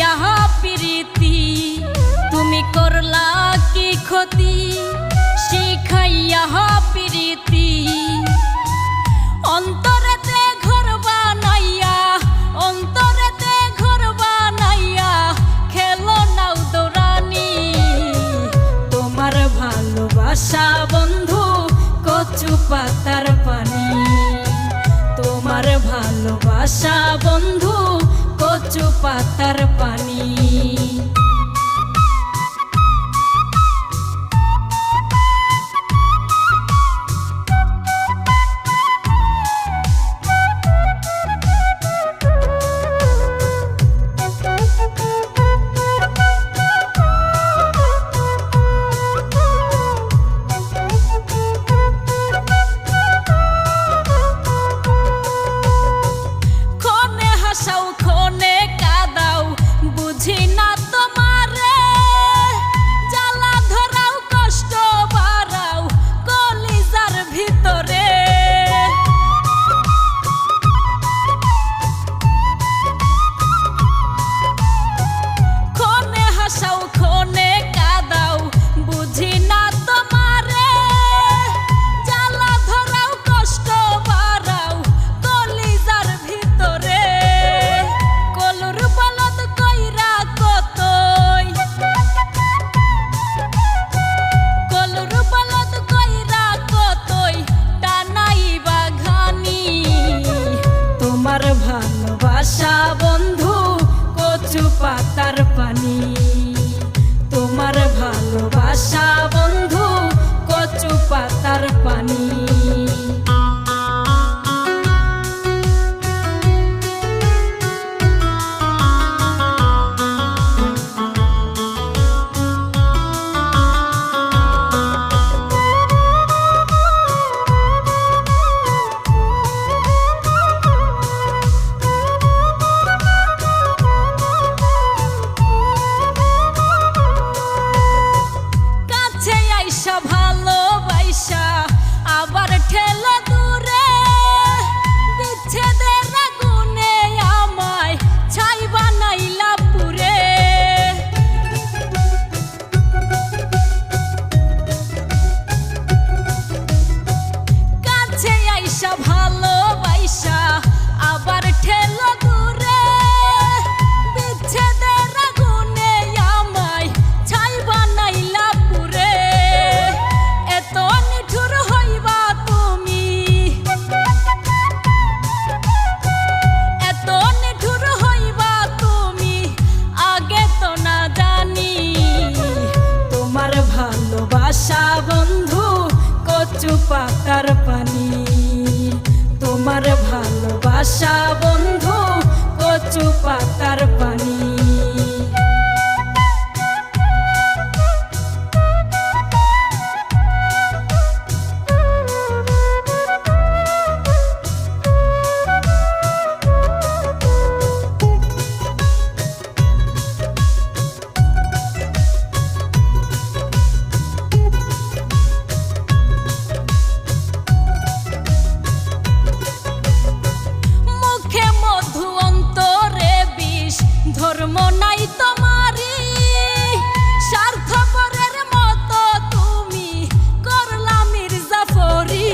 শিখাইয়া প্রীতি তুমি করলা কি ক্ষতি শিখাইয়া প্রীতি অন্তরেতে ঘর বানাইয়া অন্তরেতে ঘর বানাইয়া খেলো নাও দৌড়ানি তোমার ভালোবাসা বন্ধু কচু পাতার পানি তোমার ভালোবাসা বন্ধু কচু পাতার পানি বুঝি না তোমারে জ্বালা ধরাও কষ্ট বাড়াও কলিজার ভিতরে ক্ষণে হাসাও ক্ষণে কাঁদাও বুঝি না তোমারে জ্বালা ধরাও কষ্ট বাড়াও কলিজার ভিতরে কলুর বলদ কইরা কতই কলুর বলদ কইরা কতই টানাই বাঘানি তোমার ভালোবাসা বন্ধু কচু পাতার পানি তোমার ভালোবাসা বন্ধু কচু পাতার পানি ভালোবাসা আবার ঠেলা দূরে বিচ্ছেদের আগুনে আমায় ছাই বানাইলা পুরে কাছে আইসা ভালোবাসা আবার ঠেলা দূরে বিচ্ছেদের আগুনে আমায় ছাই বানাইলা পুরে এত নিঠুর হইবা তুমি এত নিঠুর হইবা তুমি আগে তো না জানি তোমার ভালোবাসা বন্ধু কচু পাতার পানি তোমার ভালোবাসা বন্ধু কচু পাতার পানি ধর্ম নাই তোমারি স্বার্থপরের মতো তুমি করলা মির্জাফরি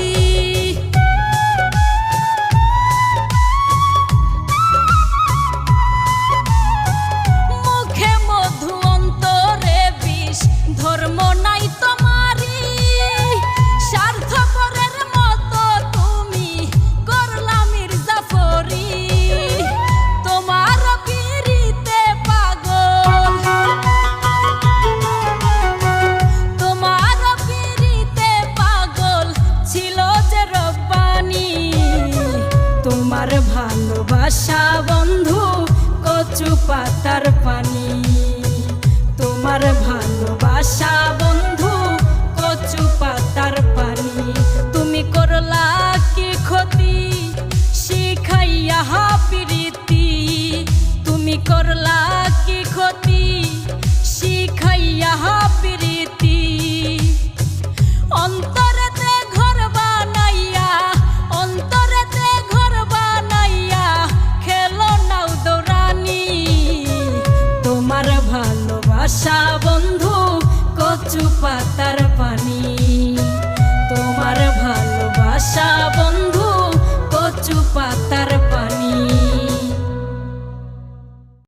মুখে মধু অন্তরে বিষ ধর্ম নাই তোমারি স্বার্থপরের মতো তুমি করলা মির্জাফরি তোমার তোমার ভালোবাসা বন্ধু কচু পাতার পানি তোমার ভালোবাসা বন্ধু কচু পাতার পানি তুমি করলা কি ক্ষতি শিখাইয়া প্রীতি তুমি করলা কি ক্ষতি শিখাইয়া প্রীতি অন্তরেতে ঘর বানাইয়া অন্তরেতে ঘর বানাইয়া খেলো নাও দৌড়ানি কচু পাতার পানি।